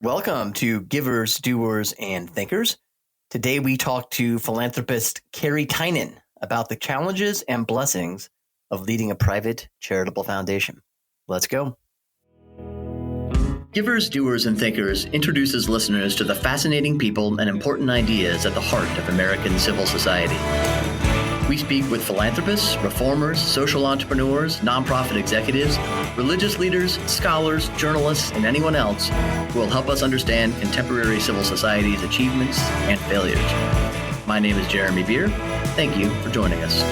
Welcome to Givers, Doers, and Thinkers. Today we talk to philanthropist Carrie Tynan about the challenges and blessings of leading a private charitable foundation. Let's go. Givers, Doers, and Thinkers introduces listeners to the fascinating people and important ideas at the heart of American civil society. We speak with philanthropists, reformers, social entrepreneurs, nonprofit executives, religious leaders, scholars, journalists, and anyone else who will help us understand contemporary civil society's achievements and failures. My name is Jeremy Beer. Thank you for joining us.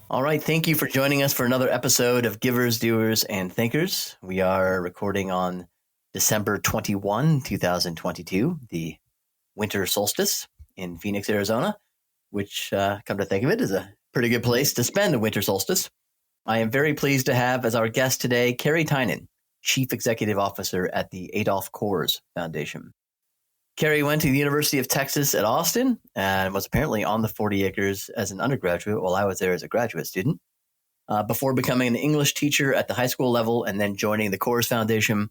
All right, thank you for joining us for another episode of Givers, Doers, and Thinkers. We are recording on December 21, 2022, the winter solstice in Phoenix, Arizona, which, come to think of it, is a pretty good place to spend a winter solstice. I am very pleased to have as our guest today, Carrie Tynan, Chief Executive Officer at the Adolph Coors Foundation. Carrie went to the University of Texas at Austin and was apparently on the 40 acres as an undergraduate while I was there as a graduate student. Before becoming an English teacher at the high school level and then joining the Coors Foundation,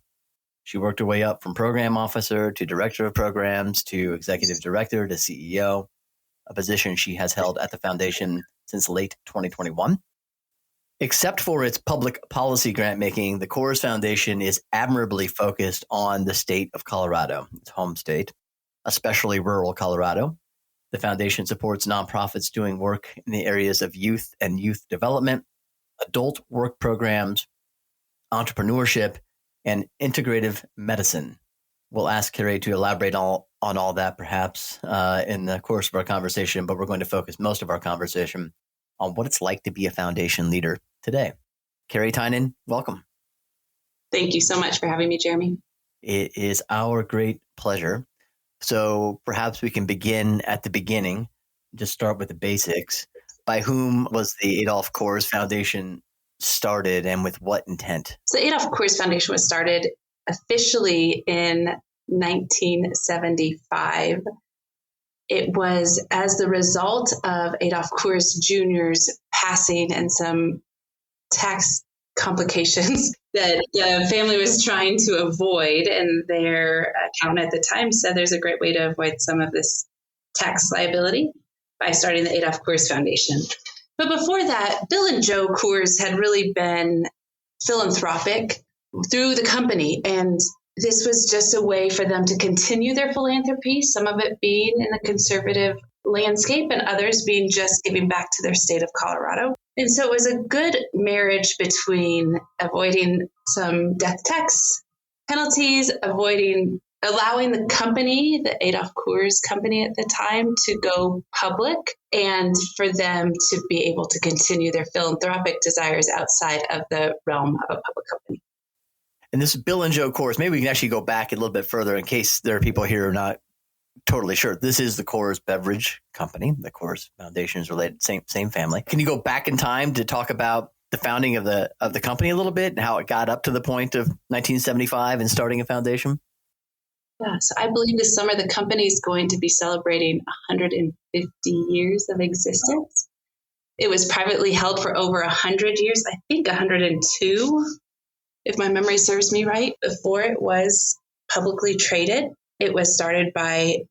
she worked her way up from program officer to director of programs to executive director to CEO, a position she has held at the foundation since late 2021. Except for its public policy grant making, the Coors Foundation is admirably focused on the state of Colorado, its home state, especially rural Colorado. The foundation supports nonprofits doing work in the areas of youth and youth development, adult work programs, entrepreneurship, and integrative medicine. We'll ask Carrie to elaborate on all that perhaps in the course of our conversation, but we're going to focus most of our conversation on what it's like to be a foundation leader today. Carrie Tynan, welcome. Thank you so much for having me, Jeremy. It is our great pleasure. So perhaps we can begin at the beginning, just start with the basics. By whom was the Adolph Coors Foundation started and with what intent? So the Adolph Coors Foundation was started officially in 1975. It was as the result of Adolph Coors Jr.'s passing and some tax complications that the family was trying to avoid. And their accountant at the time said there's a great way to avoid some of this tax liability by starting the Adolph Coors Foundation. But before that, Bill and Joe Coors had really been philanthropic through the company. And this was just a way for them to continue their philanthropy, some of it being in a conservative landscape and others being just giving back to their state of Colorado. And so it was a good marriage between avoiding some death tax penalties, allowing the company, the Adolph Coors company at the time, to go public and for them to be able to continue their philanthropic desires outside of the realm of a public company. And this is Bill and Joe Coors. Maybe we can actually go back a little bit further in case there are people here who are not totally sure. This is the Coors Beverage Company. The Coors Foundation is related, same family. Can you go back in time to talk about the founding of the company a little bit and how it got up to the point of 1975 and starting a foundation? Yeah, so I believe this summer the company is going to be celebrating 150 years of existence. It was privately held for over 100 years, I think 102, if my memory serves me right, before it was publicly traded. It was started by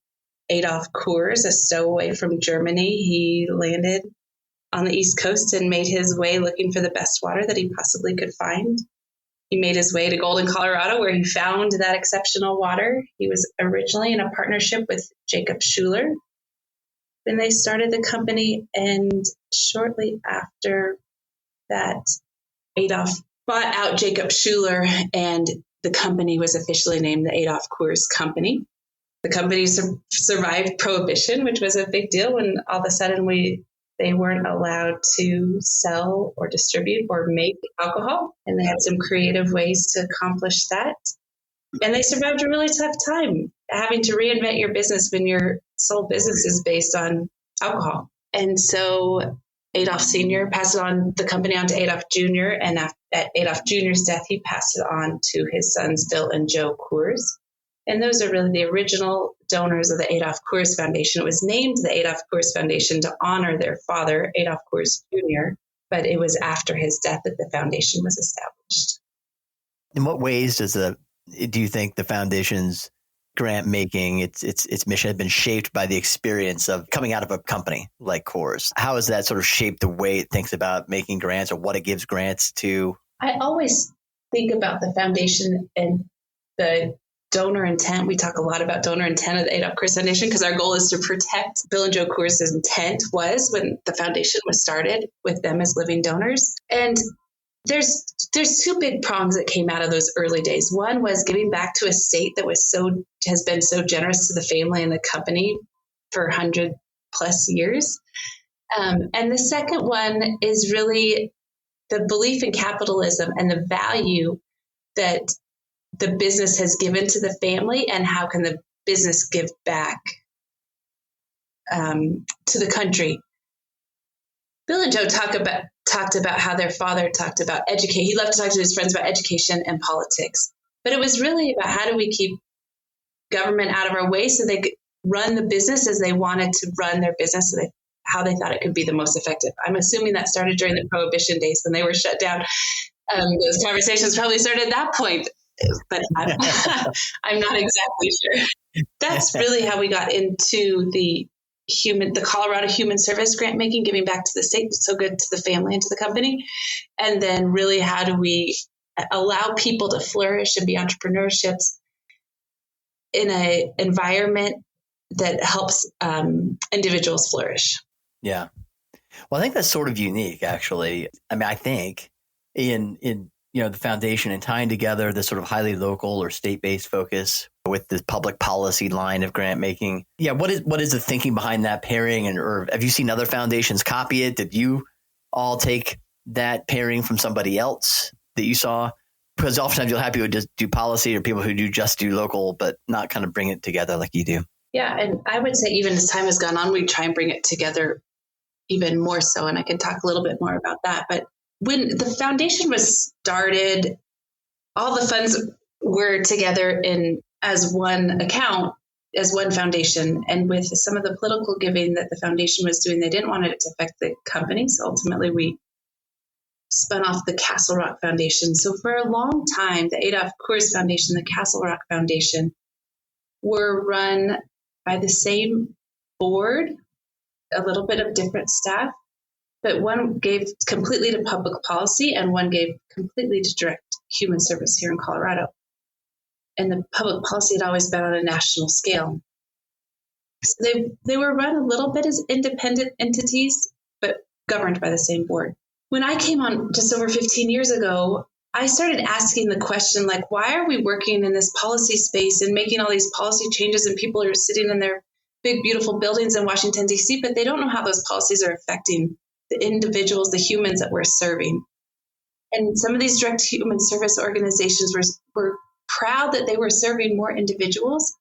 Adolph Coors, a stowaway from Germany. He landed on the East Coast and made his way looking for the best water that he possibly could find. He made his way to Golden, Colorado, where he found that exceptional water. He was originally in a partnership with Jacob Schuler. Then they started the company, and shortly after that, Adolph bought out Jacob Schuler, and the company was officially named the Adolph Coors Company. The company survived Prohibition, which was a big deal when all of a sudden they weren't allowed to sell or distribute or make alcohol. And they had some creative ways to accomplish that. And they survived a really tough time having to reinvent your business when your sole business is based on alcohol. And so Adolph Sr. passed the company on to Adolph Jr. And at Adolph Jr.'s death, he passed it on to his sons, Bill and Joe Coors. And those are really the original donors of the Adolph Coors Foundation. It was named the Adolph Coors Foundation to honor their father, Adolph Coors Jr., but it was after his death that the foundation was established. In what ways do you think the foundation's grant making, its mission has been shaped by the experience of coming out of a company like Coors? How has that sort of shaped the way it thinks about making grants or what it gives grants to? I always think about the foundation and the donor intent. We talk a lot about donor intent at the Adolph Coors Foundation because our goal is to protect Bill and Joe Coors' intent was when the foundation was started with them as living donors. And there's two big prongs that came out of those early days. One was giving back to a state that has been so generous to the family and the company for 100+ years. And the second one is really the belief in capitalism and the value that the business has given to the family, and how can the business give back to the country. Bill and Joe talked about how their father talked about education. He loved to talk to his friends about education and politics, but it was really about how do we keep government out of our way so they could run the business as they wanted to run their business, how they thought it could be the most effective. I'm assuming that started during the Prohibition days when they were shut down. Those conversations probably started at that point, but I'm not exactly sure. That's really how we got into the Colorado Human Service grant making, giving back to the state, so good to the family and to the company. And then really how do we allow people to flourish and be entrepreneurships in an environment that helps individuals flourish. Yeah. Well, I think that's sort of unique, actually. I mean, I think in the foundation and tying together this sort of highly local or state-based focus with this public policy line of grant making. Yeah, what is the thinking behind that pairing? Or have you seen other foundations copy it? Did you all take that pairing from somebody else that you saw? Because oftentimes you'll have people who just do policy or people who just do local, but not kind of bring it together like you do. Yeah, and I would say even as time has gone on, we try and bring it together even more so. And I can talk a little bit more about that. But when the foundation was started, all the funds were together as one account, as one foundation. And with some of the political giving that the foundation was doing, they didn't want it to affect the company. So ultimately, we spun off the Castle Rock Foundation. So for a long time, the Adolph Coors Foundation, the Castle Rock Foundation, were run by the same board, a little bit of different staff, but one gave completely to public policy and one gave completely to direct human service here in Colorado. And the public policy had always been on a national scale. So they were run a little bit as independent entities, but governed by the same board. When I came on just over 15 years ago, I started asking the question, like, why are we working in this policy space and making all these policy changes, and people are sitting in their big, beautiful buildings in Washington, D.C., but they don't know how those policies are affecting the individuals, the humans that we're serving. And some of these direct human service organizations were proud that they were serving more individuals,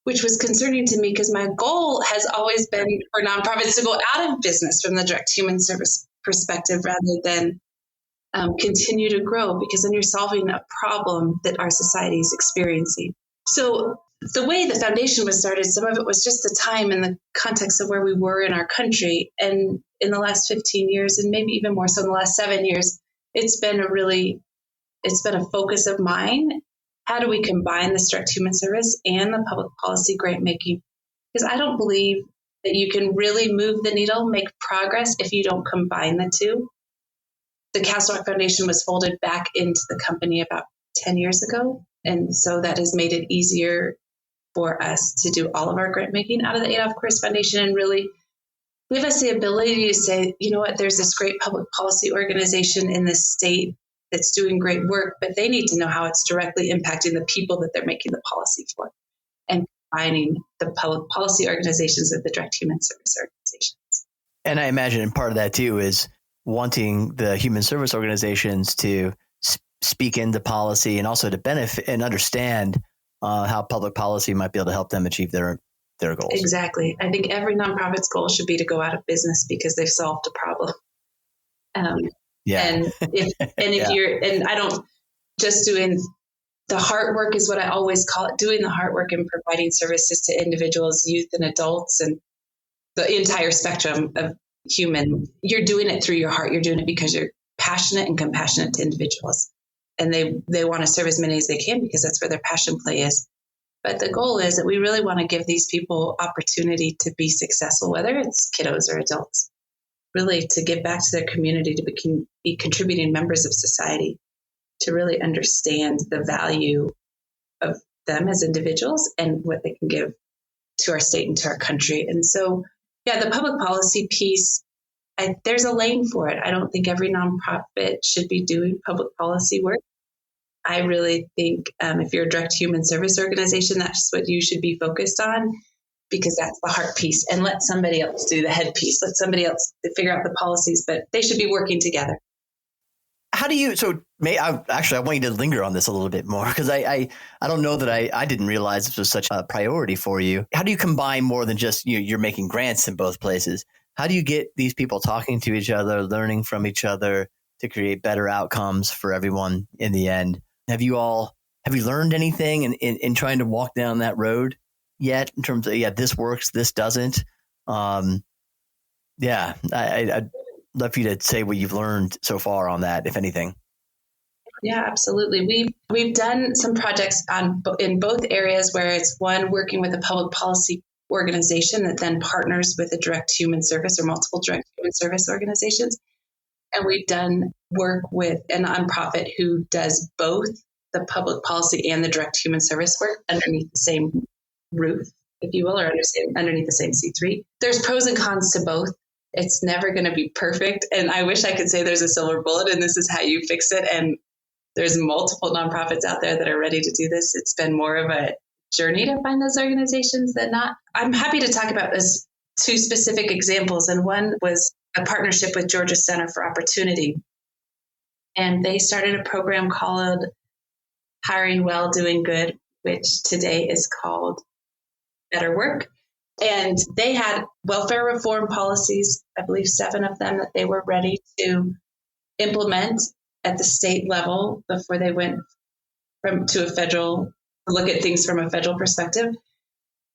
which was concerning to me because my goal has always been for nonprofits to go out of business from the direct human service perspective rather than continue to grow, because then you're solving a problem that our society is experiencing. So the way the foundation was started, some of it was just the time and the context of where we were in our country. And in the last 15 years, and maybe even more so in the last 7 years, it's been a focus of mine. How do we combine the direct human service and the public policy grant making? Because I don't believe that you can really move the needle, make progress if you don't combine the two. The Castle Rock Foundation was folded back into the company about 10 years ago. And so that has made it easier for us to do all of our grant making out of the Adolph Coors Foundation and really give us the ability to say, you know what, there's this great public policy organization in this state that's doing great work, but they need to know how it's directly impacting the people that they're making the policy for, and combining the public policy organizations with the direct human service organizations. And I imagine and part of that too is wanting the human service organizations to speak into policy and also to benefit and understand how public policy might be able to help them achieve their goals. Exactly. I think every nonprofit's goal should be to go out of business because they've solved a problem. Yeah. And if you're, and I don't just doing the heart work is what I always call it, doing the heart work and providing services to individuals, youth and adults, and the entire spectrum of human. You're doing it through your heart. You're doing it because you're passionate and compassionate to individuals. and they want to serve as many as they can because that's where their passion play is. But the goal is that we really want to give these people opportunity to be successful, whether it's kiddos or adults, really to give back to their community, to be contributing members of society, to really understand the value of them as individuals and what they can give to our state and to our country. And so, yeah, the public policy piece, there's a lane for it. I don't think every nonprofit should be doing public policy work. I really think if you're a direct human service organization, that's what you should be focused on, because that's the heart piece. And let somebody else do the head piece. Let somebody else figure out the policies, but they should be working together. How do you, I want you to linger on this a little bit more, because I don't know that I didn't realize this was such a priority for you. How do you combine more than just, you're making grants in both places? How do you get these people talking to each other, learning from each other to create better outcomes for everyone in the end? Have you learned anything in trying to walk down that road yet, in terms of, this works, this doesn't? I'd love for you to say what you've learned so far on that, if anything. Yeah, absolutely. We've done some projects in both areas where it's one working with a public policy organization that then partners with a direct human service or multiple direct human service organizations. And we've done work with a nonprofit who does both the public policy and the direct human service work underneath the same roof, if you will, or underneath the same C3. There's pros and cons to both. It's never going to be perfect. And I wish I could say there's a silver bullet and this is how you fix it. And there's multiple nonprofits out there that are ready to do this. It's been more of a journey to find those organizations than not. I'm happy to talk about this two specific examples. And one was a partnership with Georgia Center for Opportunity. And they started a program called Hiring Well, Doing Good, which today is called Better Work. And they had welfare reform policies, I believe 7 of them, that they were ready to implement at the state level before they went to a federal, look at things from a federal perspective.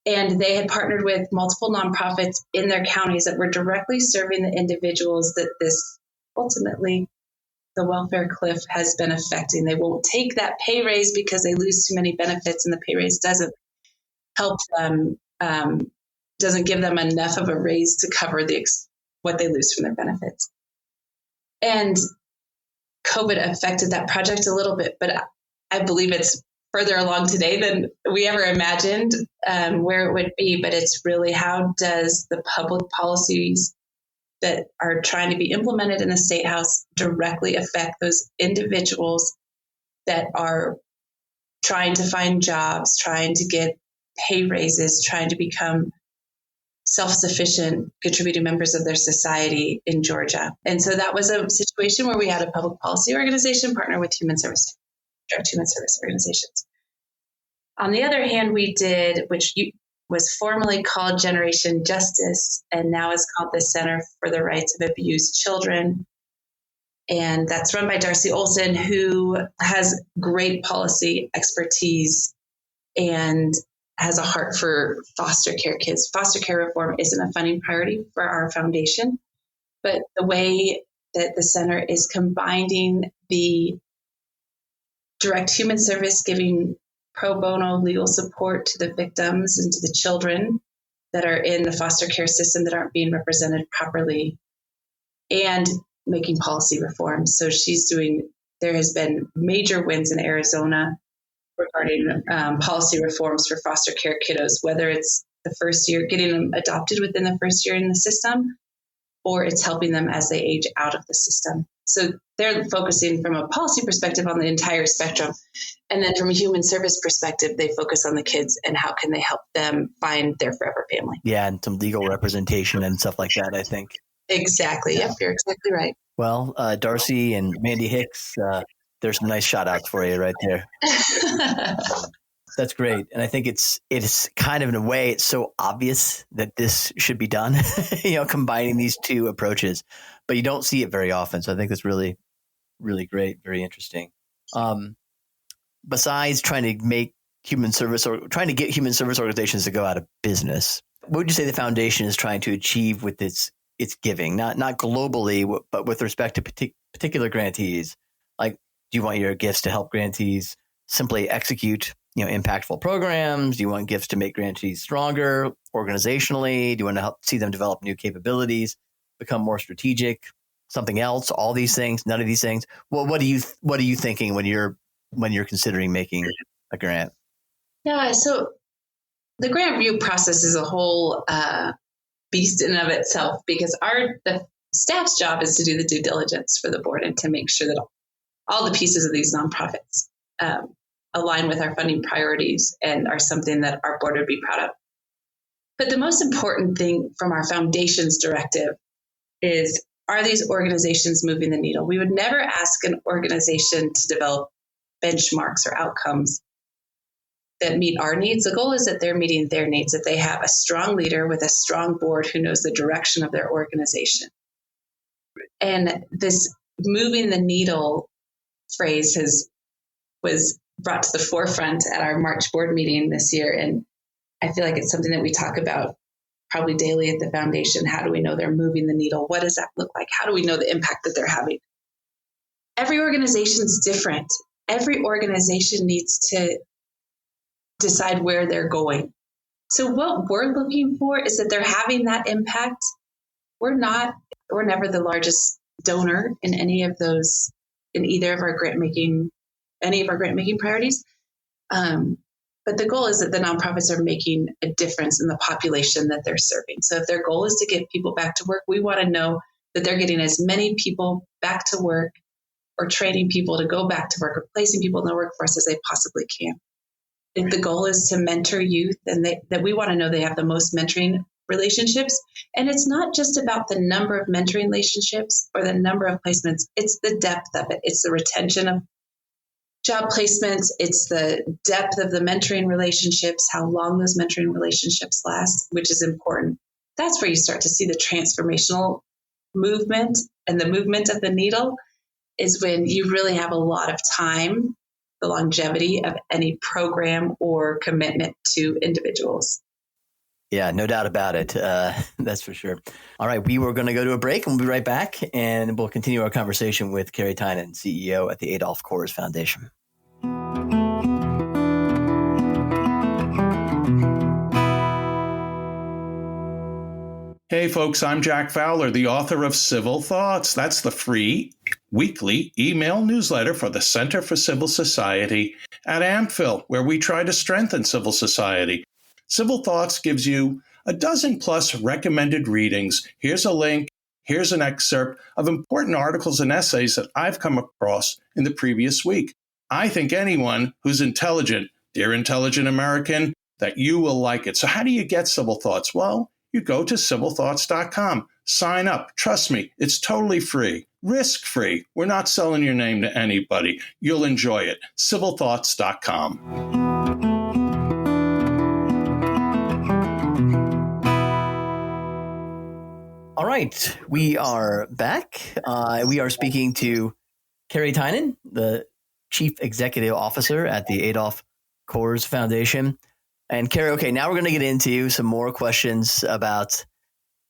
And they had partnered with multiple nonprofits in their counties that were directly serving the individuals that this ultimately, the welfare cliff has been affecting. They won't take that pay raise because they lose too many benefits, and the pay raise doesn't help them, doesn't give them enough of a raise to cover what they lose from their benefits. And COVID affected that project a little bit, but I believe it's further along today than we ever imagined where it would be. But it's really, how does the public policies that are trying to be implemented in the State House directly affect those individuals that are trying to find jobs, trying to get pay raises, trying to become self-sufficient, contributing members of their society in Georgia. And so that was a situation where we had a public policy organization partner with direct human service organizations. On the other hand, we did, which was formerly called Generation Justice, and now is called the Center for the Rights of Abused Children. And that's run by Darcy Olson, who has great policy expertise and has a heart for foster care kids. Foster care reform isn't a funding priority for our foundation, but the way that the center is combining the direct human service, giving pro bono legal support to the victims and to the children that are in the foster care system that aren't being represented properly, and making policy reforms. So there has been major wins in Arizona regarding policy reforms for foster care kiddos, whether it's the first year, getting them adopted within the first year in the system, or it's helping them as they age out of the system. So they're focusing from a policy perspective on the entire spectrum. And then from a human service perspective, they focus on the kids and how can they help them find their forever family. Yeah, and some legal representation and stuff like that, I think. Exactly. Yep, you're exactly right. Well, Darcy and Mandy Hicks, there's some nice shout outs for you right there. That's great. And I think it's kind of, in a way, it's so obvious that this should be done, combining these two approaches, but you don't see it very often. So I think that's really, really great. Very interesting. Besides trying to make human service or trying to get human service organizations to go out of business, what would you say the foundation is trying to achieve with its giving, not globally, but with respect to particular grantees? Like, Do you want your gifts to help grantees simply execute, impactful programs? Do you want gifts to make grantees stronger organizationally? Do you want to help see them develop new capabilities, become more strategic? Something else? All these things? None of these things? Well, what are you thinking when you're considering making a grant? Yeah, so the grant review process is a whole beast in and of itself, because the staff's job is to do the due diligence for the board and to make sure that all the pieces of these nonprofits align with our funding priorities and are something that our board would be proud of. But the most important thing from our foundation's directive is, are these organizations moving the needle? We would never ask an organization to develop benchmarks or outcomes that meet our needs. The goal is that they're meeting their needs, that they have a strong leader with a strong board who knows the direction of their organization. And this moving the needle phrase was brought to the forefront at our March board meeting this year. And I feel like it's something that we talk about probably daily at the foundation. How do we know they're moving the needle? What does that look like? How do we know the impact that they're having? Every organization is different. Every organization needs to decide where they're going. So what we're looking for is that they're having that impact. We're never the largest donor in any of those, in either of our any of our grant making priorities. But the goal is that the nonprofits are making a difference in the population that they're serving. So if their goal is to get people back to work, we want to know that they're getting as many people back to work, or training people to go back to work, or placing people in the workforce as they possibly can. If the goal is to mentor youth, and that we want to know they have the most mentoring relationships. And it's not just about the number of mentoring relationships or the number of placements. It's the depth of it. It's the retention of job placements. It's the depth of the mentoring relationships, how long those mentoring relationships last, which is important. That's where you start to see the transformational movement, and the movement of the needle is when you really have a lot of time, the longevity of any program or commitment to individuals. Yeah, no doubt about it. That's for sure. All right, we were going to go to a break, and we'll be right back, and we'll continue our conversation with Carrie Tynan, CEO at the Adolph Coors Foundation. Hey folks, I'm Jack Fowler, the author of Civil Thoughts. That's the free weekly email newsletter for the Center for Civil Society at AMPHIL, where we try to strengthen civil society. Civil Thoughts gives you a dozen plus recommended readings. Here's a link. Here's an excerpt of important articles and essays that I've come across in the previous week. I think anyone who's intelligent, dear intelligent American, that you will like it. So how do you get Civil Thoughts? Well, you go to civilthoughts.com, sign up. Trust me, it's totally free, risk-free. We're not selling your name to anybody. You'll enjoy it. civilthoughts.com. All right, we are back. We are speaking to Carrie Tynan, the Chief Executive Officer at the Adolph Coors Foundation. And Carrie, okay, now we're going to get into some more questions about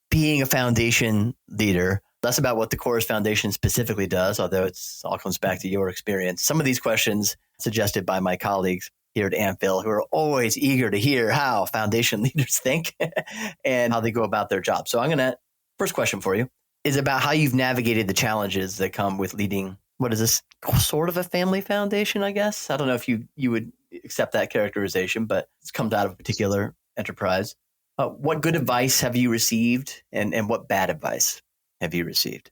being a foundation leader. Less about what the Coors Foundation specifically does, although it all comes back to your experience. Some of these questions suggested by my colleagues here at AMPHIL, who are always eager to hear how foundation leaders think and how they go about their job. So first question for you is about how you've navigated the challenges that come with leading, what is this, sort of a family foundation, I guess? I don't know if you would accept that characterization, but it's come out of a particular enterprise. What good advice have you received, and what bad advice have you received?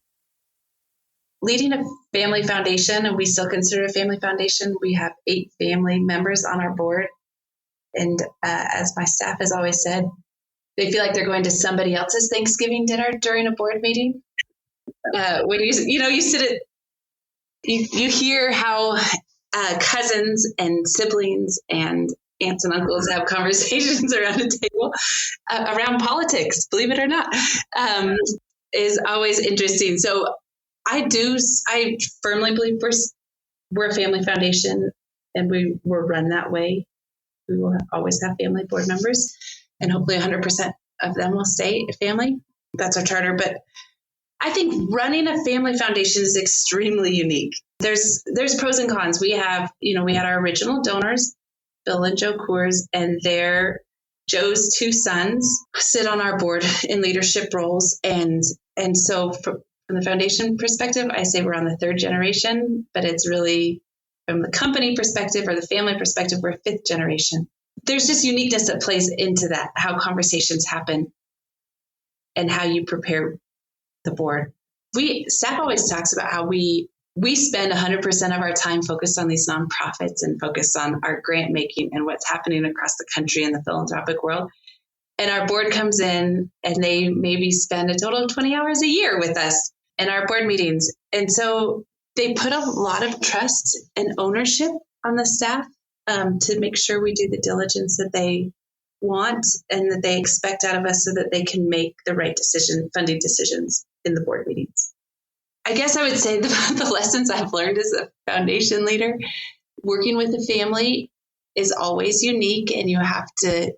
Leading a family foundation, and we still consider a family foundation, we have 8 family members on our board. And as my staff has always said, they feel like they're going to somebody else's Thanksgiving dinner during a board meeting. When you sit at, you hear how cousins and siblings and aunts and uncles have conversations around a table around politics, believe it or not, is always interesting. So I firmly believe we're a family foundation, and we're run that way. We will always have family board members, and hopefully 100% of them will stay family. That's our charter. But I think running a family foundation is extremely unique. There's pros and cons. We had our original donors, Bill and Joe Coors, and Joe's two sons sit on our board in leadership roles. And so from the foundation perspective, I say we're on the third generation, but it's really from the company perspective or the family perspective, we're fifth generation. There's just uniqueness that plays into that, how conversations happen and how you prepare the board. Staff always talks about how we spend 100% of our time focused on these nonprofits and focused on our grant making and what's happening across the country in the philanthropic world. And our board comes in and they maybe spend a total of 20 hours a year with us in our board meetings. And so they put a lot of trust and ownership on the staff to make sure we do the diligence that they want and that they expect out of us so that they can make the right funding decisions in the board meetings. I guess I would say the lessons I've learned as a foundation leader, working with a family is always unique and you have to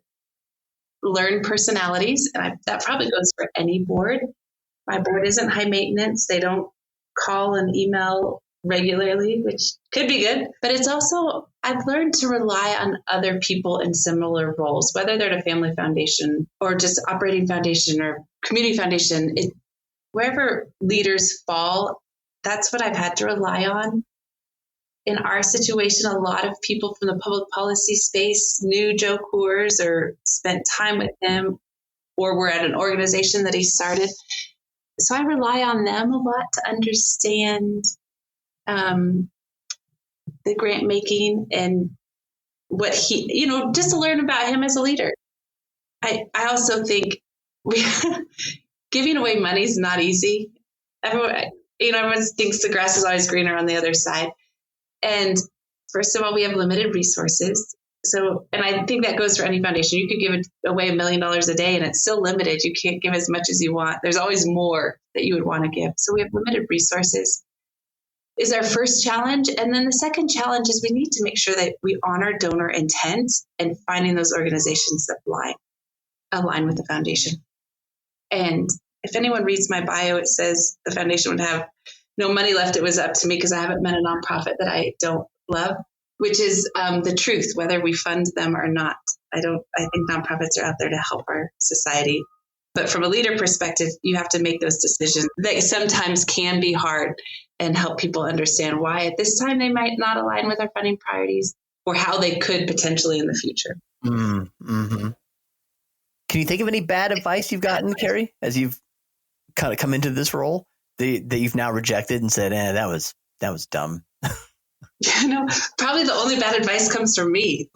learn personalities. And that probably goes for any board. My board isn't high maintenance. They don't call and email regularly, which could be good. But it's also, I've learned to rely on other people in similar roles, whether they're at a family foundation or just operating foundation or community foundation. Wherever leaders fall, that's what I've had to rely on. In our situation, a lot of people from the public policy space knew Joe Coors or spent time with him or were at an organization that he started. So I rely on them a lot to understand the grant making and what he, just to learn about him as a leader. I also think giving away money is not easy. Everyone thinks the grass is always greener on the other side. And first of all, we have limited resources. So, and I think that goes for any foundation. You could give away $1 million a day and it's still limited. You can't give as much as you want. There's always more that you would want to give. So we have limited resources is our first challenge. And then the second challenge is we need to make sure that we honor donor intent and finding those organizations that align with the foundation. And if anyone reads my bio, it says the foundation would have no money left. It was up to me because I haven't met a nonprofit that I don't love, which is the truth, whether we fund them or not. I think nonprofits are out there to help our society. But from a leader perspective, you have to make those decisions that sometimes can be hard and help people understand why at this time they might not align with our funding priorities or how they could potentially in the future. Mm-hmm. Can you think of any bad advice you've gotten, Carrie, as you've kind of come into this role that you've now rejected and said, that was dumb? Probably the only bad advice comes from me.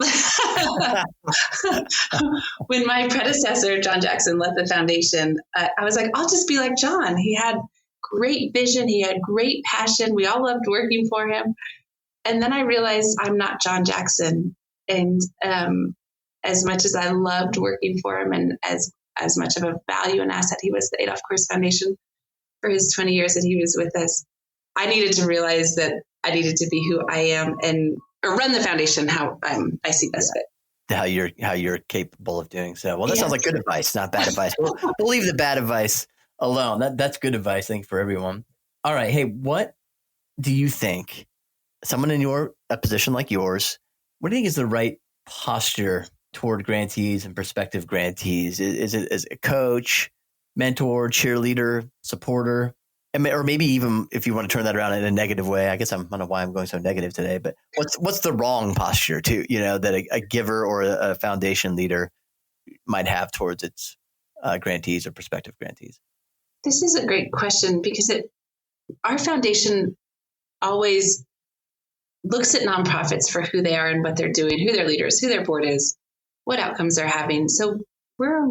When my predecessor, John Jackson, left the foundation, I was like, I'll just be like John. He had great vision. He had great passion. We all loved working for him. And then I realized I'm not John Jackson. And as much as I loved working for him and as much of a value and asset he was to the Adolph Coors Foundation for his 20 years that he was with us, I needed to realize that I needed to be who I am or run the foundation how I see best fit. How you're capable of doing so. Well, that sounds like good advice, not bad advice. We'll leave the bad advice alone. That's good advice, I think, for everyone. All right. Hey, what do you think, someone in a position like yours, what do you think is the right posture toward grantees and prospective grantees? Is it as a coach, mentor, cheerleader, supporter? Or maybe even if you want to turn that around in a negative way. I guess I don't know why I'm going so negative today, but what's the wrong posture too, that a giver or a foundation leader might have towards its grantees or prospective grantees? This is a great question because our foundation always looks at nonprofits for who they are and what they're doing, who their leaders, who their board is, what outcomes they're having. So we're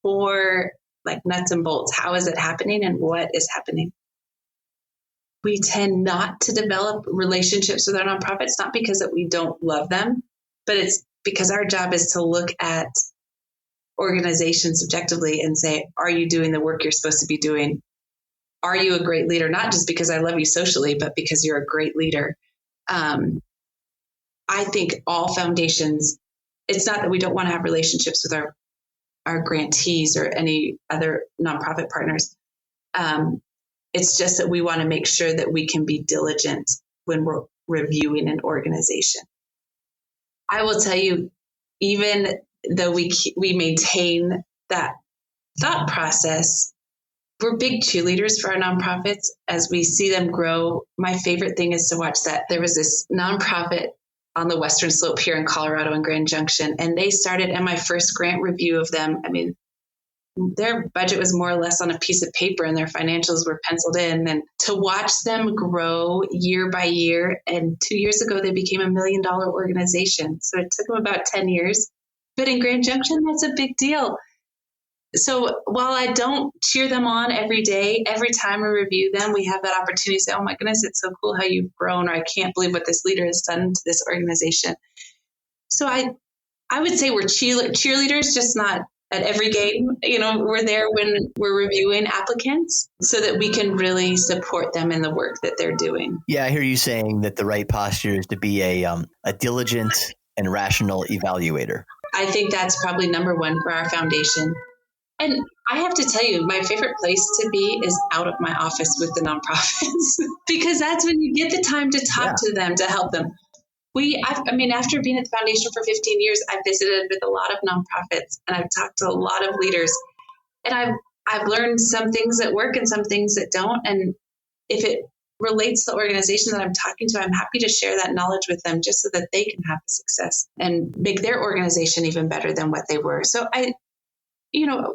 more like nuts and bolts. How is it happening and what is happening? We tend not to develop relationships with our nonprofits, not because that we don't love them, but it's because our job is to look at organizations objectively and say, are you doing the work you're supposed to be doing? Are you a great leader? Not just because I love you socially, but because you're a great leader. I think all foundations, it's not that we don't want to have relationships with our grantees or any other nonprofit partners. It's just that we want to make sure that we can be diligent when we're reviewing an organization. I will tell you, even though we maintain that thought process, we're big cheerleaders for our nonprofits as we see them grow. My favorite thing is to watch that. There was this nonprofit on the Western Slope here in Colorado in Grand Junction, and they started, and my first grant review of them, I mean, their budget was more or less on a piece of paper and their financials were penciled in. And to watch them grow year by year, and 2 years ago, they became $1 million organization. So it took them about 10 years. But in Grand Junction, that's a big deal. So while I don't cheer them on every day, every time we review them, we have that opportunity to say, oh my goodness, it's so cool how you've grown, or I can't believe what this leader has done to this organization. So I would say we're cheerleaders, just not at every game. We're there when we're reviewing applicants so that we can really support them in the work that they're doing. Yeah, I hear you saying that the right posture is to be a diligent and rational evaluator. I think that's probably number one for our foundation. And I have to tell you, my favorite place to be is out of my office with the nonprofits, because that's when you get the time to talk to them, to help them. After being at the foundation for 15 years, I've visited with a lot of nonprofits and I've talked to a lot of leaders, and I've learned some things that work and some things that don't. And if it relates to the organization that I'm talking to, I'm happy to share that knowledge with them just so that they can have success and make their organization even better than what they were. So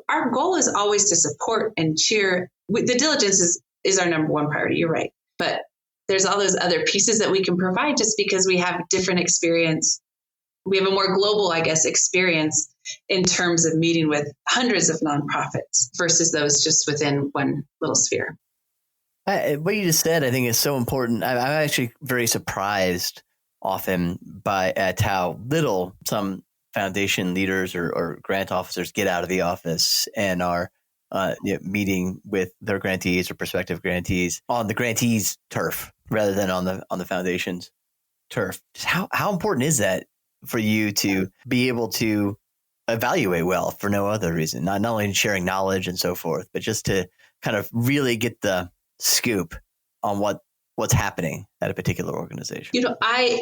our goal is always to support and cheer. The diligence is our number one priority. You're right. But there's all those other pieces that we can provide just because we have different experience. We have a more global, experience in terms of meeting with hundreds of nonprofits versus those just within one little sphere. What you just said, I think, is so important. I'm actually very surprised often at how little some foundation leaders or grant officers get out of the office and are meeting with their grantees or prospective grantees on the grantees' turf rather than on the foundation's turf. Just how important is that for you to be able to evaluate well for no other reason, not only sharing knowledge and so forth, but just to kind of really get the scoop on what's happening at a particular organization?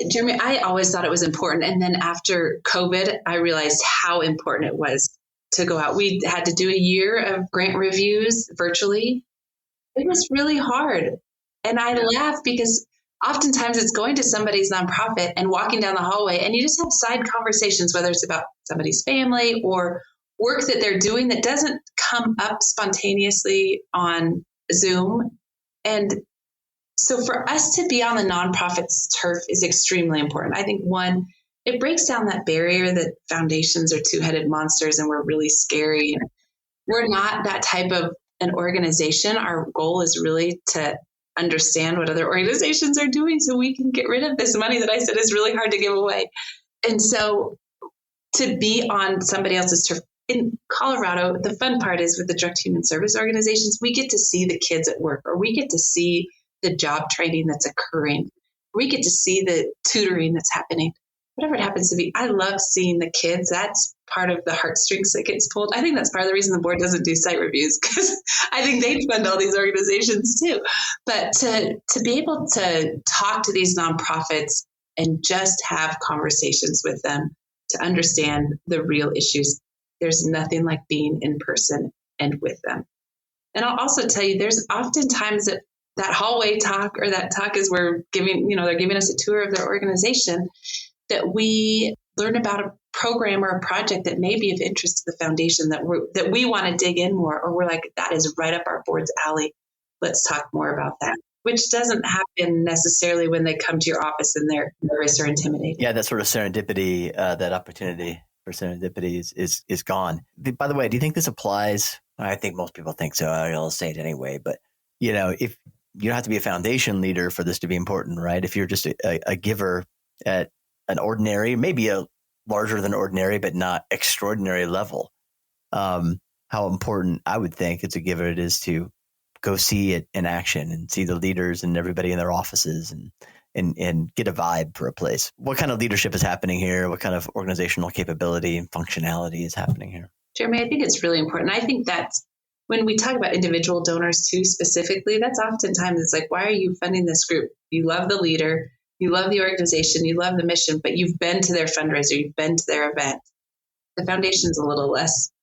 Jeremy, I always thought it was important. And then after COVID, I realized how important it was to go out. We had to do a year of grant reviews virtually. It was really hard. And I laugh because oftentimes it's going to somebody's nonprofit and walking down the hallway and you just have side conversations, whether it's about somebody's family or work that they're doing that doesn't come up spontaneously on Zoom. And so for us to be on the nonprofit's turf is extremely important. I think, one, it breaks down that barrier that foundations are two-headed monsters and we're really scary. And we're not that type of an organization. Our goal is really to understand what other organizations are doing so we can get rid of this money that I said is really hard to give away. And so to be on somebody else's turf in Colorado, the fun part is with the direct human service organizations, we get to see the kids at work, or we get to see the job training that's occurring. We get to see the tutoring that's happening. Whatever it happens to be, I love seeing the kids. That's part of the heartstrings that gets pulled. I think that's part of the reason the board doesn't do site reviews, because I think they fund all these organizations too. But to be able to talk to these nonprofits and just have conversations with them to understand the real issues, there's nothing like being in person and with them. And I'll also tell you, there's oftentimes that hallway talk, or that talk is they're giving us a tour of their organization, that we learn about a program or a project that may be of interest to the foundation that we want to dig in more, or we're like, that is right up our board's alley. Let's talk more about that, which doesn't happen necessarily when they come to your office and they're nervous or intimidated. Yeah, that sort of serendipity, that opportunity for serendipity is gone. By the way, do you think this applies? I think most people think so. I'll say it anyway, but if you don't have to be a foundation leader for this to be important, right? If you're just a giver at an ordinary, maybe a larger than ordinary, but not extraordinary level, how important I would think as a giver it is to go see it in action and see the leaders and everybody in their offices and get a vibe for a place. What kind of leadership is happening here? What kind of organizational capability and functionality is happening here? Jeremy, I think it's really important. I think that's when we talk about individual donors too, specifically, that's oftentimes it's like, why are you funding this group? You love the leader, you love the organization, you love the mission, but you've been to their fundraiser, you've been to their event. The foundation's a little less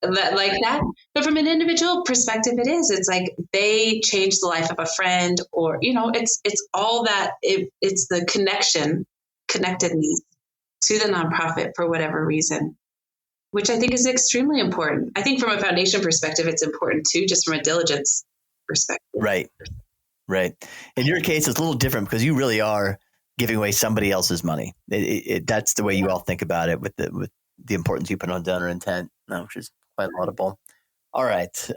like that. But from an individual perspective, it is. It's like they changed the life of a friend, or, it's all that. It's the connectedness to the nonprofit for whatever reason, which I think is extremely important. I think from a foundation perspective, it's important too, just from a diligence perspective. Right. In your case, it's a little different because you really are giving away somebody else's money. That's the way you all think about it with the importance you put on donor intent, which is quite laudable. All right.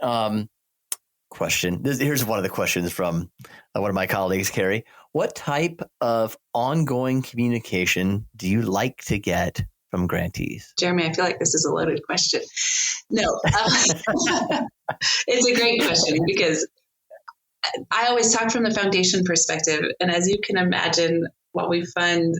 Question. Here's one of the questions from one of my colleagues, Carrie. What type of ongoing communication do you like to get from grantees? Jeremy, I feel like this is a loaded question. No, it's a great question because I always talk from the foundation perspective. And as you can imagine, while we fund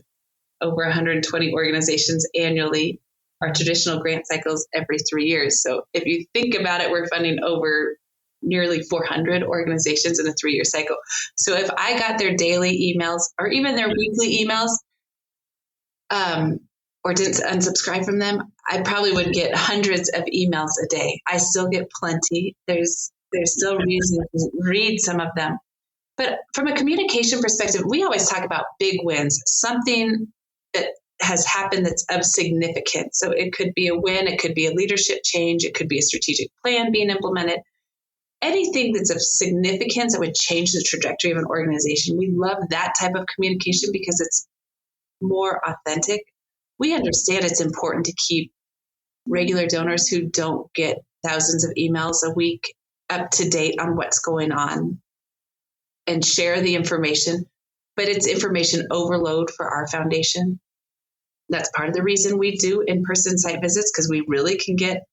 over 120 organizations annually, our traditional grant cycles every 3 years. So if you think about it, we're funding over nearly 400 organizations in a 3-year cycle. So if I got their daily emails or even their weekly emails, or didn't unsubscribe from them, I probably would get hundreds of emails a day. I still get plenty. There's still reason to read some of them. But from a communication perspective, we always talk about big wins, something that has happened that's of significance. So it could be a win, it could be a leadership change, it could be a strategic plan being implemented. Anything that's of significance that would change the trajectory of an organization. We love that type of communication because it's more authentic. We understand it's important to keep regular donors who don't get thousands of emails a week up to date on what's going on and share the information, but it's information overload for our foundation. That's part of the reason we do in-person site visits, because we really can get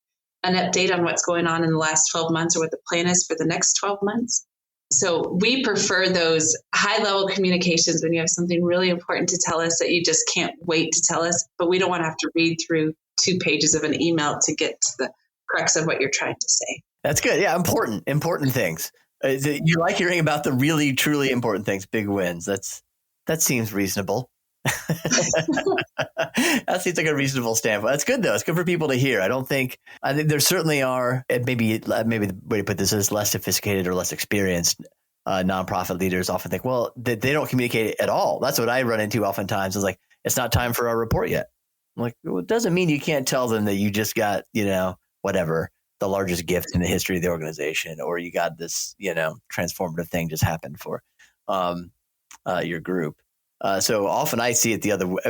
an update on what's going on in the last 12 months or what the plan is for the next 12 months. So we prefer those high-level communications when you have something really important to tell us that you just can't wait to tell us, but we don't want to have to read through 2 pages of an email to get to the crux of what you're trying to say. That's good. Yeah, important things. You like hearing about the really, truly important things, big wins. That seems reasonable. That seems like a reasonable standpoint. That's good, though. It's good for people to hear. I think there certainly are, and maybe the way to put this is less sophisticated or less experienced nonprofit leaders often think, well, they don't communicate at all. That's what I run into oftentimes. Is like, it's not time for our report yet. I'm like, well, it doesn't mean you can't tell them that you just got, whatever, the largest gift in the history of the organization, or you got this, transformative thing just happened for your group. So often I see it the other way,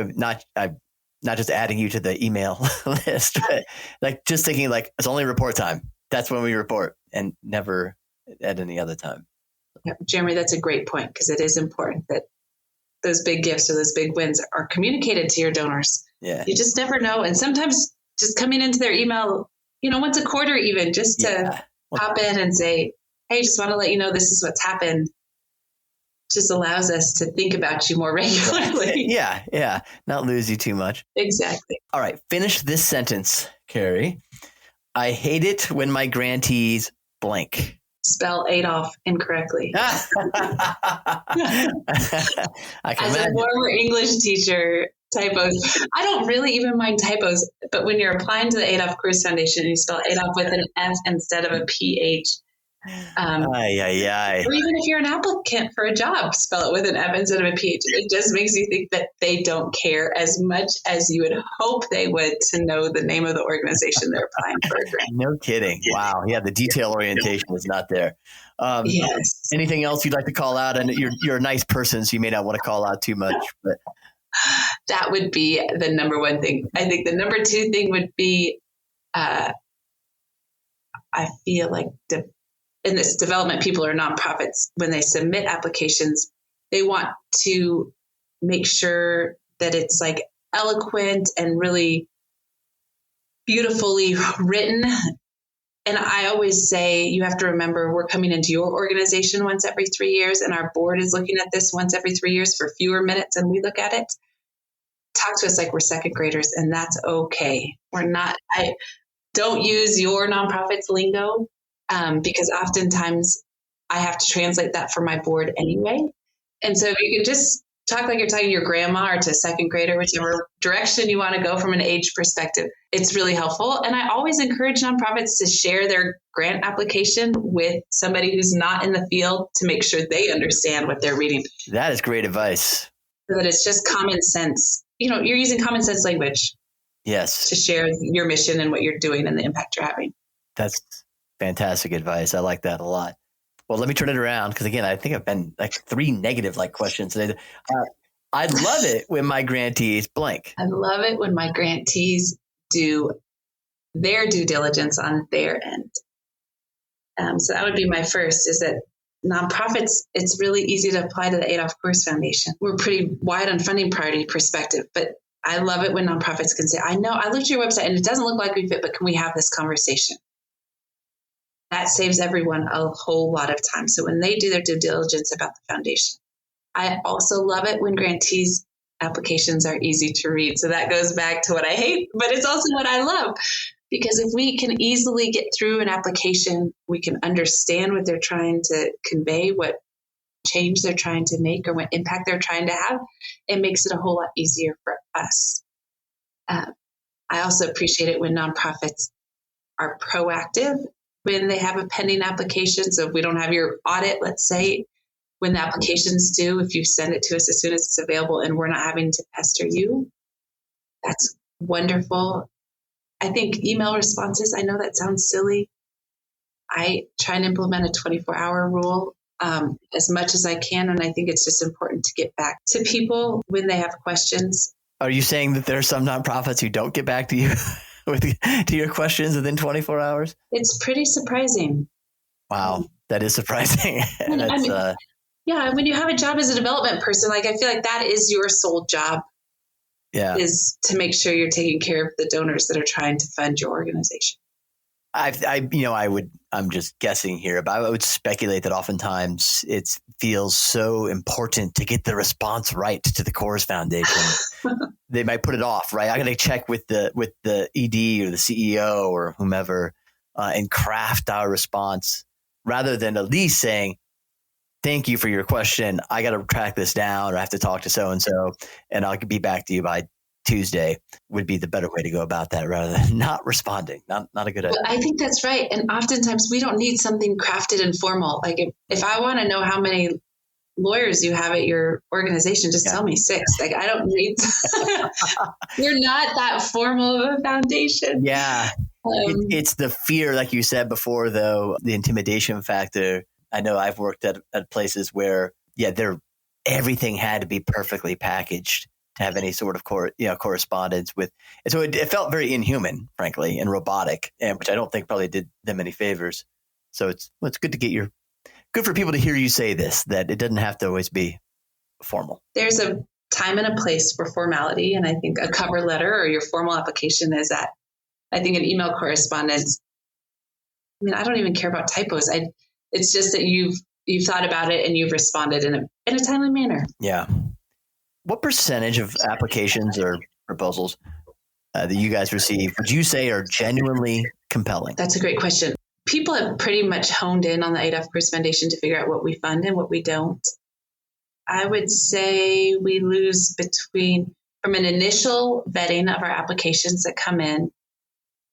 not just adding you to the email list, but like just thinking like it's only report time. That's when we report, and never at any other time. Yeah, Jeremy, that's a great point, because it is important that those big gifts or those big wins are communicated to your donors. Yeah. You just never know. And sometimes just coming into their email, once a quarter even, just to pop in and say, hey, just want to let you know this is what's happened. Just allows us to think about you more regularly. Yeah. Not lose you too much. Exactly. All right. Finish this sentence, Carrie. I hate it when my grantees blank. Spell Adolph incorrectly. As a former English teacher, typos. I don't really even mind typos, but when you're applying to the Adolph Coors Foundation and you spell Adolph with an F instead of a PH, or even if you're an applicant for a job, spell it with an F instead of a PH. It just makes you think that they don't care as much as you would hope they would to know the name of the organization they're applying for a grant. No kidding. Wow. Yeah, the detail orientation is not there. Yes. Anything else you'd like to call out? And you're a nice person, so you may not want to call out too much. But that would be the number one thing. I think the number 2 thing would be, I feel like in this development, people or nonprofits, when they submit applications, they want to make sure that it's like eloquent and really beautifully written. And I always say, you have to remember, we're coming into your organization once every 3 years, and our board is looking at this once every 3 years for fewer minutes than we look at it. Talk to us like we're second graders, and that's okay. We're not, don't use your nonprofit's lingo. because oftentimes I have to translate that for my board anyway. And so if you could just talk like you're talking to your grandma or to a second grader, whichever direction you want to go from an age perspective, it's really helpful. And I always encourage nonprofits to share their grant application with somebody who's not in the field to make sure they understand what they're reading. That is great advice. So that it's just common sense. You know, you're using common sense language. Yes. To share your mission and what you're doing and the impact you're having. That's fantastic advice. I like that a lot. Well, let me turn it around because, again, I think I've been like 3 negative questions today. I love it when my grantees blank. I love it when my grantees do their due diligence on their end. So that would be my first, is that nonprofits, it's really easy to apply to the Adolph Coors Foundation. We're pretty wide on funding priority perspective, but I love it when nonprofits can say, I know I looked at your website and it doesn't look like we fit, but can we have this conversation? That saves everyone a whole lot of time. So when they do their due diligence about the foundation, I also love it when grantees applications are easy to read. So that goes back to what I hate, but it's also what I love. Because if we can easily get through an application, we can understand what they're trying to convey, what change they're trying to make, or what impact they're trying to have. It makes it a whole lot easier for us. I also appreciate it when nonprofits are proactive when they have a pending application. So if we don't have your audit, let's say, when the application's due, if you send it to us as soon as it's available and we're not having to pester you, that's wonderful. I think email responses, I know that sounds silly. I try and implement a 24-hour rule as much as I can. And I think it's just important to get back to people when they have questions. Are you saying that there are some nonprofits who don't get back to you to your questions within 24 hours? It's pretty surprising. Wow, that is surprising. Yeah, when you have a job as a development person, I feel like that is your sole job. Yeah, is to make sure you're taking care of the donors that are trying to fund your organization. I'm just guessing here, but I would speculate that oftentimes it feels so important to get the response right to the Coors Foundation. They might put it off, right? I got to check with the ED or the CEO or whomever and craft our response rather than at least saying, thank you for your question. I got to track this down, or I have to talk to so-and-so, and I'll be back to you by Tuesday would be the better way to go about that rather than not responding. Not a good idea. I think that's right. And oftentimes we don't need something crafted and formal. Like if I want to know how many lawyers you have at your organization, just tell me 6. Like I don't need, you're not that formal of a foundation. Yeah. It's the fear, like you said before, though, the intimidation factor. I know I've worked at places where, everything had to be perfectly packaged to have any sort of correspondence with. And so it felt very inhuman, frankly, and robotic, and which I don't think probably did them any favors. So it's good to good for people to hear you say this, that it doesn't have to always be formal. There's a time and a place for formality. And I think a cover letter or your formal application is that. I think an email correspondence, I don't even care about typos. It's just that you've thought about it and you've responded in a timely manner. Yeah. What percentage of applications or proposals that you guys receive would you say are genuinely compelling? That's a great question. People have pretty much honed in on the Adolph Coors Foundation to figure out what we fund and what we don't. I would say we lose from an initial vetting of our applications that come in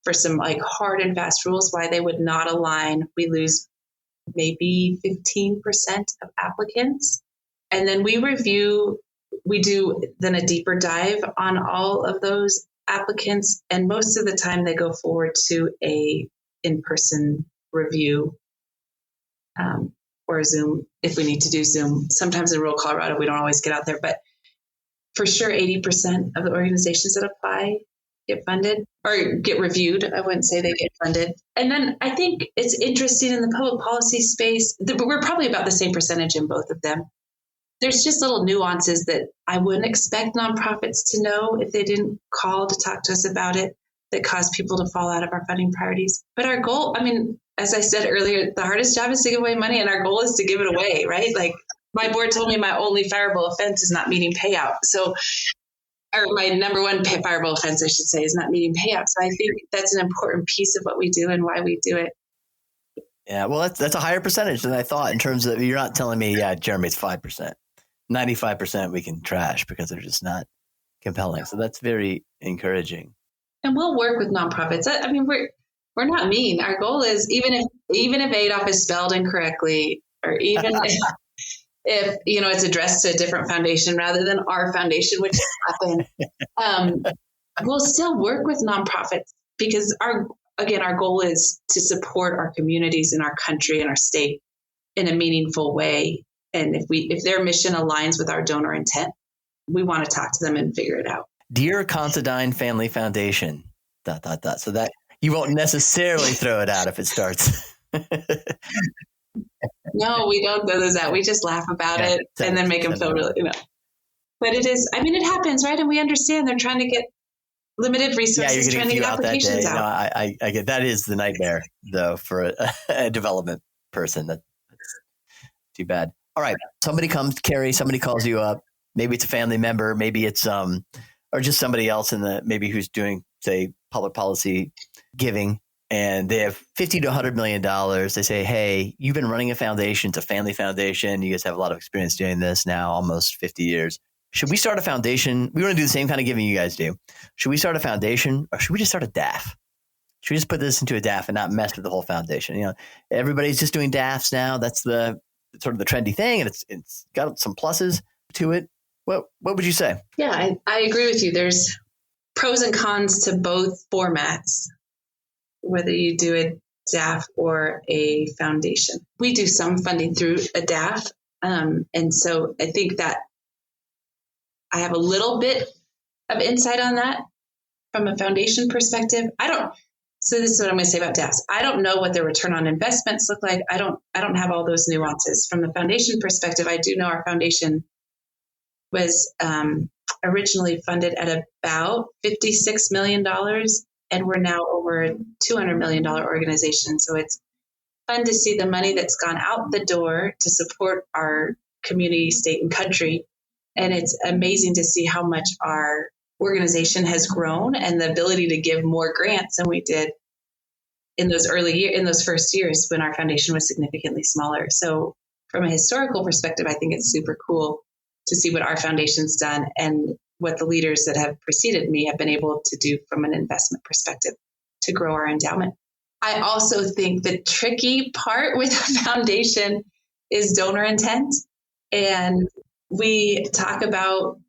for some hard and fast rules why they would not align, we lose maybe 15% of applicants. And then we do then a deeper dive on all of those applicants. And most of the time they go forward to a in-person review or Zoom if we need to do Zoom. Sometimes in rural Colorado, we don't always get out there, but for sure 80% of the organizations that apply get funded or get reviewed. I wouldn't say they get funded. And then I think it's interesting in the public policy space, we're probably about the same percentage in both of them. There's just little nuances that I wouldn't expect nonprofits to know if they didn't call to talk to us about it that cause people to fall out of our funding priorities. But our goal, as I said earlier, the hardest job is to give away money and our goal is to give it away, right? Like my board told me my only fireable offense is not meeting payout. Or my number one fireable offense, I should say, is not meeting payout. So I think that's an important piece of what we do and why we do it. Yeah, well, that's a higher percentage than I thought in terms of, you're not telling me, yeah, Jeremy, it's 5%. 95% we can trash because they're just not compelling. So that's very encouraging. And we'll work with nonprofits. I mean, we're not mean. Our goal is even if Adolph is spelled incorrectly, or even if it's addressed to a different foundation rather than our foundation, which happened, we'll still work with nonprofits because our goal is to support our communities in our country and our state in a meaningful way. And if their mission aligns with our donor intent, we want to talk to them and figure it out. Dear Considine Family Foundation, ... So that you won't necessarily throw it out if it starts. No, we don't throw those out. We just laugh about it and then make them feel really, But it is, I mean, it happens, right? And we understand they're trying to get limited resources, trying to get applications out. I get that is the nightmare, though, for a development person. That's too bad. All right. Somebody comes, Carrie, somebody calls you up. Maybe it's a family member. Maybe it's or just somebody else maybe who's doing, say, public policy giving, and they have $50 to $100 million. They say, hey, you've been running a foundation. It's a family foundation. You guys have a lot of experience doing this now, almost 50 years. Should we start a foundation? We want to do the same kind of giving you guys do. Should we start a foundation, or should we just start a DAF? Should we just put this into a DAF and not mess with the whole foundation? Everybody's just doing DAFs now. That's the sort of the trendy thing, and it's got some pluses to it. What would you say? Yeah, I agree with you. There's pros and cons to both formats, whether you do a DAF or a foundation. We do some funding through a DAF. And so I think that I have a little bit of insight on that from a foundation perspective. So this is what I'm going to say about DAFs. I don't know what their return on investments look like. I don't have all those nuances. From the foundation perspective, I do know our foundation was originally funded at about $56 million, and we're now over a $200 million organization. So it's fun to see the money that's gone out the door to support our community, state, and country. And it's amazing to see how much our organization has grown and the ability to give more grants than we did in those first years when our foundation was significantly smaller. So from a historical perspective, I think it's super cool to see what our foundation's done and what the leaders that have preceded me have been able to do from an investment perspective to grow our endowment. I also think the tricky part with a foundation is donor intent. And we talk about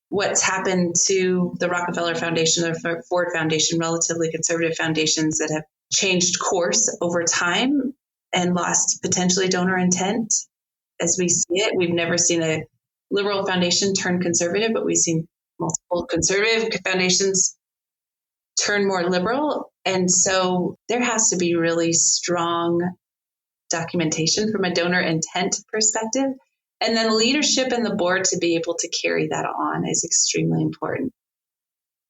what's happened to the Rockefeller Foundation or Ford Foundation, relatively conservative foundations that have changed course over time and lost potentially donor intent as we see it. We've never seen a liberal foundation turn conservative, but we've seen multiple conservative foundations turn more liberal. And so there has to be really strong documentation from a donor intent perspective. And then leadership and the board to be able to carry that on is extremely important.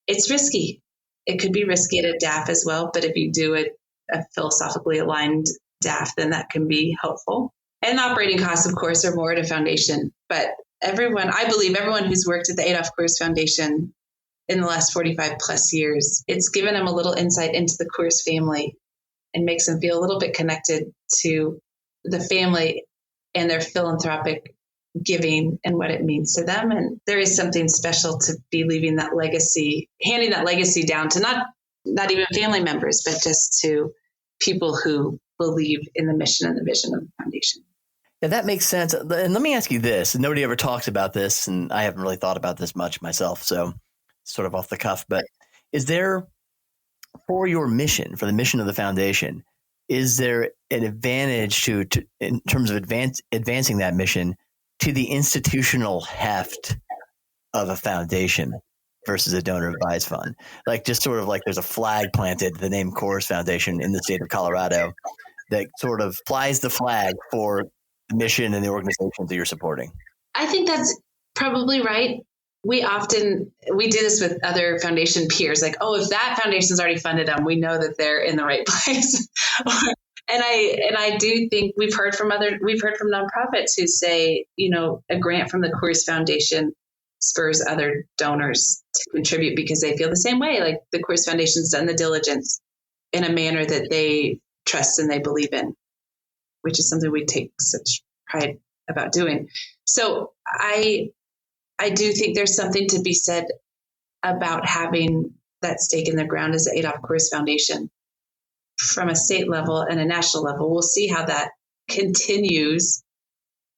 It's risky. It could be risky at a DAF as well, but if you do a philosophically aligned DAF, then that can be helpful. And the operating costs, of course, are more at a foundation. But I believe everyone who's worked at the Adolph Coors Foundation in the last 45 plus years, it's given them a little insight into the Coors family and makes them feel a little bit connected to the family and their philanthropic giving and what it means to them. And there is something special to be leaving that legacy, handing that legacy down to not even family members, but just to people who believe in the mission and the vision of the foundation. Yeah, that makes sense. And let me ask you this, and nobody ever talks about this, and I haven't really thought about this much myself, so sort of off the cuff, but is there, for your mission, for the mission of the foundation, is there an advantage to in terms of advancing that mission to the institutional heft of a foundation versus a donor advised fund? Like just sort of like there's a flag planted, the name Coors Foundation in the state of Colorado, that sort of flies the flag for the mission and the organizations that you're supporting. I think that's probably right. We do this with other foundation peers, like, oh, if that foundation's already funded them, we know that they're in the right place. And I do think we've heard from nonprofits who say, a grant from the Coors Foundation spurs other donors to contribute because they feel the same way. Like the Coors Foundation's done the diligence in a manner that they trust and they believe in. which is something we take such pride about doing. So I do think there's something to be said about having that stake in the ground as the Adolph Coors Foundation from a state level and a national level. We'll see how that continues.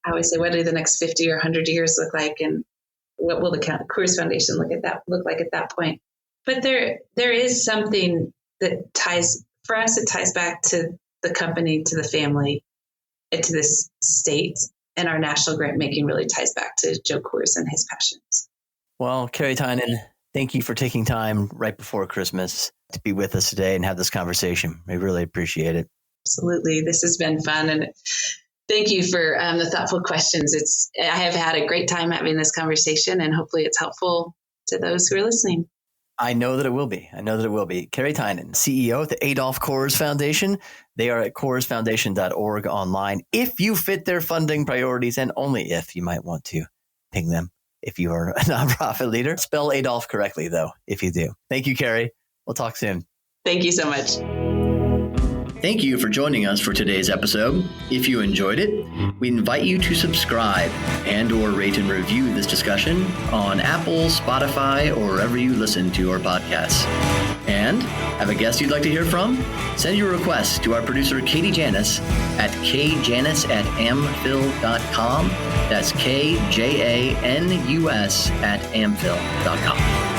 I always say, what do the next 50 or 100 years look like? And what will the Coors Foundation look like at that point? But there is something that ties back to the company, to the family, and to this state. And our national grant making really ties back to Joe Coors and his passions. Well, Carrie Tynan, thank you for taking time right before Christmas to be with us today and have this conversation. We really appreciate it. Absolutely. This has been fun. And thank you for the thoughtful questions. I have had a great time having this conversation, and hopefully it's helpful to those who are listening. I know that it will be. Carrie Tynan, CEO of the Adolph Coors Foundation. They are at CoorsFoundation.org online. If you fit their funding priorities, and only if, you might want to ping them if you are a nonprofit leader. Spell Adolph correctly, though, if you do. Thank you, Carrie. We'll talk soon. Thank you so much. Thank you for joining us for today's episode. If you enjoyed it, we invite you to subscribe and/or rate and review this discussion on Apple, Spotify, or wherever you listen to our podcasts. And have a guest you'd like to hear from? Send your request to our producer, Katie Janis, at kjanis@amphil.com. That's KJANUS@amphil.com.